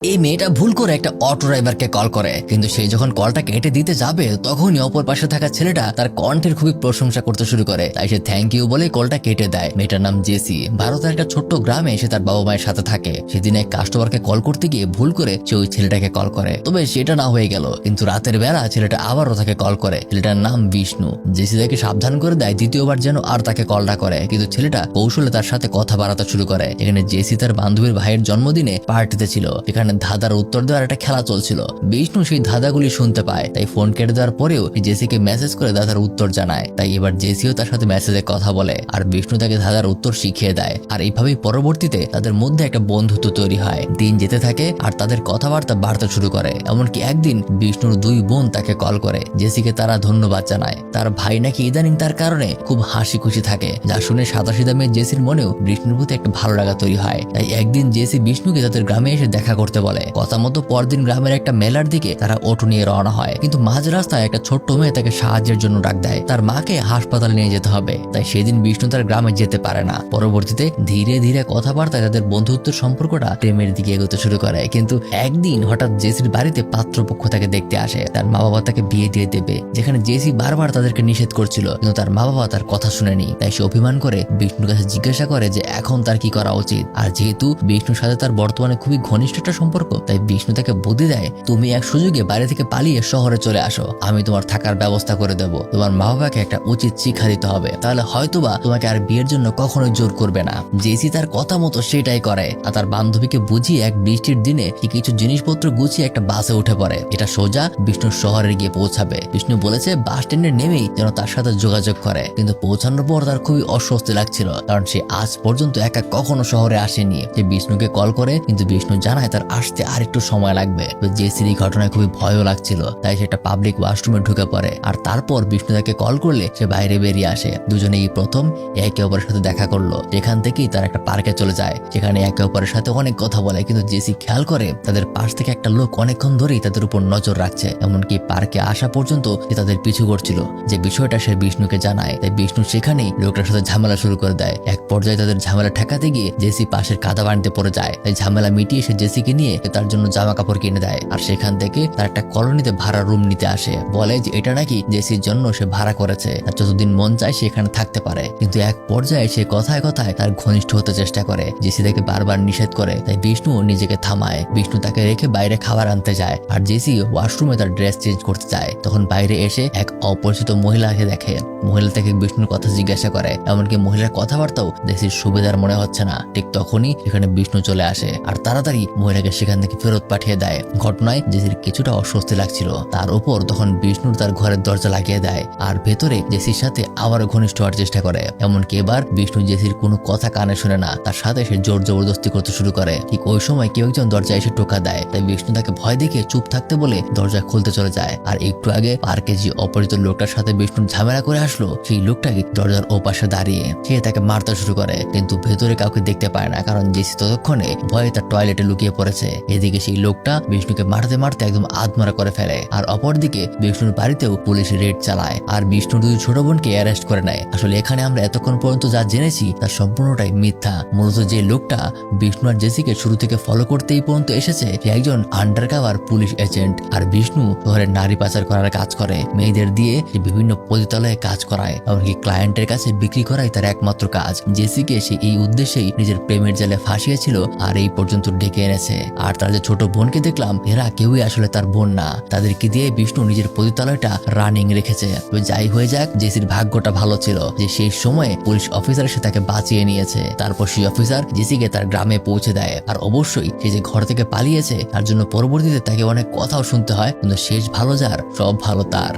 এই মেয়েটা ভুল করে একটা অটো ড্রাইভারকে কল করে, কিন্তু সে যখন কলটা কেটে দিতে যাবে তখনই অপর পাশে থাকা ছেলেটা তার কণ্ঠের খুবই প্রশংসা করতে শুরু করে। তাই সে থ্যাংক ইউ বলে কলটা কেটে দেয়। মেয়েটার নাম জেসি। ভারতের একটা ছোট্ট গ্রামে সে তার বাবা মায়ের সাথে থাকে। সেদিন এক কাস্টমারকে কল করতে গিয়ে ভুল করে সে ওই ছেলেটাকে কল করে, তবে সেটা না হয়ে গেল। কিন্তু রাতের বেলা ছেলেটা আবারও তাকে কল করে। ছেলেটার নাম বিষ্ণু। জেসি তাকে সাবধান করে দেয় দ্বিতীয়বার যেন আর তাকে কলটা করে, কিন্তু ছেলেটা কৌশলে তার সাথে কথা বাড়াতে শুরু করে। এখানে জেসি তার বান্ধবীর ভাইয়ের জন্মদিনে পার্টিতে ছিল। এখানে ধাঁধার উত্তর দেওয়ার একটা খেলা চলছিল। বিষ্ণু সেই ধাঁধাগুলি শুনতে পায়, তাই ফোন কেটে দেওয়ার পরেও জেসিকে মেসেজ করে ধাঁধার উত্তর জানায়। তাই এবার জেসিও তার সাথে মেসেজে কথা বলে আর বিষ্ণু তাকে ধাঁধার উত্তর শিখিয়ে দেয়। আর এইভাবেই পরবর্তীতে তাদের মধ্যে একটা বন্ধুত্ব তৈরি হয়। দিন যেতে থাকে আর তাদের কথাবার্তা বাড়তে শুরু করে। এমনকি একদিন বিষ্ণুর দুই বোন তাকে কল করে। জেসিকে তারা ধন্যবাদ জানায়। তার ভাই নাকি ইদানিং তার কারণে খুব হাসি খুশি থাকে, যা শুনে সাদাসিধা মেয়ে জেসির মনেও বিষ্ণুর প্রতি একটা ভালো লাগা তৈরি হয়। তাই একদিন জেসি বিষ্ণুকে তাদের গ্রামে এসে দেখা করতে বলে। কথা মতো পরদিন গ্রামের একটা মেলার দিকে তারা অটো নিয়ে রওনা হয়, কিন্তু মাঝ রাস্তায় একটা ছোট্ট মেয়ে তাকে সাহায্যের জন্য ডাক দেয়। তার মাকে হাসপাতাল নিয়ে যেতে হবে, তাই সেদিন বিষ্ণু তার গ্রামে যেতে পারে না। পরবর্তীতে ধীরে ধীরে কথাবার্তায় তাদের বন্ধুত্বের সম্পর্কটা প্রেমের দিকে এগোতে শুরু করে। কিন্তু একদিন হঠাৎ জেসির বাড়িতে পাত্রপক্ষ তাকে দেখতে আসে। তার মা বাবা তাকে বিয়ে দিয়ে দেবে, যেখানে জেসি বারবার তাদেরকে নিষেধ করছিল, কিন্তু তার মা বাবা তার কথা শুনেনি। তাই সে অভিমান করে বিষ্ণুর কাছে জিজ্ঞাসা করে যে এখন তার কি করা উচিত। আর যেহেতু বিষ্ণুর সাথে তার বর্তমানে খুবই ঘনিষ্ঠ একটা সম্পর্ক, তাই বিষ্ণু তাকে বুদ্ধি দেয়, তুমি এক সুযোগে বাড়ি থেকে পালিয়ে শহরে চলে আসো, আমি তোমার থাকার ব্যবস্থা করে দেব। তোমার মা বাবাকে একটা উচিত শিক্ষা দিতে হবে, তাহলে হয়তোবা তোমাকে আর বিয়ের জন্য কখনোই জোর করবে না। জেসি তার কথা মতো সেটাই করে আর তার বান্ধবীকে বুঝিয়ে এক বৃষ্টির দিনে কিছু জিনিসপত্র গুছিয়ে একটা বাসে উঠে পড়ে। এটা সোজা বিষ্ণুর শহরে গিয়ে পৌঁছাবে। বিষ্ণু বলেছে বাস স্ট্যান্ডে নেমেই যেন তার সাথে যোগাযোগ করে, কিন্তু পৌঁছানোর পর তার খুবই অস্বস্তি লাগছিল, কারণ সে আজ পর্যন্ত একা কখনো শহরে আসেনি। সে বিষ্ণুকে কল করে, কিন্তু বিষ্ণু জানায় তার আসতে আর একটু সময় লাগবে। জেসির এই ঘটনায় খুবই ভয়ও লাগছিল, তাই সে একটা পাবলিক ওয়াশরুমে ঢুকে পড়ে। আর তারপর বিষ্ণু তাকে কল করলে সে বাইরে বেরিয়ে আসে। দুজনেই প্রথম একে অপরের সাথে দেখা করলো। এখান থেকেই তারা একটা পার্কে চলে যায়, সেখানে একে অপরের সাথে অনেক কথা বলে। কিন্তু জেসি খেয়াল করে তাদের পাশ থেকে একটা লোক অনেকক্ষণ ধরেই তাদের উপর নজর রাখছে, এমনকি পার্কে আসা পর্যন্ত সে তাদের পিছু করছিল। যে বিষয়টা সে বিষ্ণুকে জানায়, তাই বিষ্ণু সেখানেই লোকটার সাথে ঝামেলা শুরু করে দেয়। এক পর্যায়ে তাদের ঝামেলা ঠেকাতে গিয়ে জেসি পাশের কাদা বাড়িতে পড়ে যায়। তাই ঝামেলা মিটিয়ে সে জেসিকে নিয়ে তার জন্য জামা কাপড় কিনে দেয়। আর সেখান থেকে তার একটা কলোনিতে ভাড়া রুম নিতে আসে। বলে যে এটা নাকি জেসির জন্য সে ভাড়া করেছে, তার যতদিন মন চায় সে এখানে থাকতে পারে। কিন্তু এক পর্যায়ে সে কথায় কথায় তার ঘনিষ্ঠ হতে চেষ্টা করে। জেসি তাকে বারবার নিষেধ করে, তাই বিষ্ণু নিজেকে থামায়। বিষ্ণু তাকে রেখে বাইরে খাবার আনতে যায়, আর জেসি ওয়াশরুমে তার ড্রেস চেঞ্জ করতে চায়। তখন বাইরে এসে এক অপরিচিত মহিলাকে দেখে। মহিলা থেকে বিষ্ণুর কথা জিজ্ঞাসা করে, এমনকি মহিলার কথাবার্তাও জেসির সুবিধার মনে হচ্ছে না। ঠিক তখনই সেখানে বিষ্ণু চলে আসে আর তাড়াতাড়ি মহিলাকে সেখান থেকে ফেরত পাঠিয়ে দেয়। ঘটনায় জেসির কিছুটা অস্বস্তি লাগছিল। তার উপর তখন বিষ্ণুর তার ঘরের দরজা লাগিয়ে দেয় আর ভেতরে জেসির সাথে আবারও ঘনিষ্ঠ হওয়ার চেষ্টা করে। এমনকি এবার বিষ্ণু জেসির কোনো কথা কানে শুনে না, তার সাথে সে জোর জবরদস্তি করতে শুরু করে। ঠিক ওই সময় কেউ একজন দরজা এসে টোকা দেয়, তাই বিষ্ণু তাকে ভয় দেখে চুপ থাকতে বলে দরজা খুলতে চলে যায়। আর একটু আগে পার্কে যে অপরিচিত লোকটার সাথে বিষ্ণু ঝামেলা করে আসলো, সেই লোকটাকে দরজার ওপাশে দাঁড়িয়ে সে তাকে মারতে শুরু করে, কিন্তু ভেতরে কাউকে দেখতে পায় না, কারণ জেসি ততক্ষণে ভয়ে তার টয়লেটে লুকিয়ে পড়েছে। এদিকে সেই লোকটা বিষ্ণুকে মারতে মারতে একদম আধমরা করে ফেলে। আর অপরদিকে বিষ্ণুর বাড়িতেও পুলিশ রেড চালায় আর বিষ্ণুর দুই ছোট বোনকে অ্যারেস্ট করে নেয়। আসলে এখানে আমরা এতক্ষণ পর্যন্ত যা জেনেছি তার সম্পূর্ণটাই মিথ্যা। মূলত যে লোকটা বিষ্ণু আর জেসিকে শুরু থেকে ফলো করতে এই পর্যন্ত এসেছে, সে একজন আন্ডারকভার পুলিশ এজেন্ট। আর বিষ্ণু শহরে নারী পাচার করার কাজ করে, মেয়েদের দিয়ে বিভিন্ন পতিতালয়ে কাজ করায়, এমনকি ক্লায়েন্টের কাছে বিক্রি করাই তার একমাত্র কাজ। জেসিকে সে এই উদ্দেশ্যেই নিজের প্রেমের জালে ফাঁসিয়েছিল আর এই পর্যন্ত ডেকে এনেছে। আর তার যে ছোট বোনকে দেখলাম, এরা কেউই আসলে তার বোন না, তাদেরকে দিয়ে বিষ্ণু নিজের পতিতালয়টা রানিং রেখেছে। যাই হয়ে যাক, জেসির ভাগ্যটা ভালো ছিল যে সেই সময়ে পুলিশ অফিসার এসে তাকে বাঁচিয়ে নিয়েছে। তারপর সেই অফিসার জেসিকে তার গ্রামে পৌঁছে দেয়। আর অবশ্যই সে যে ঘর থেকে পালিয়েছে তার জন্য পরবর্তীতে তাকে অনেক কথাও শুনতে হয়, কিন্তু শেষ ভালো যার সব ভালো তার।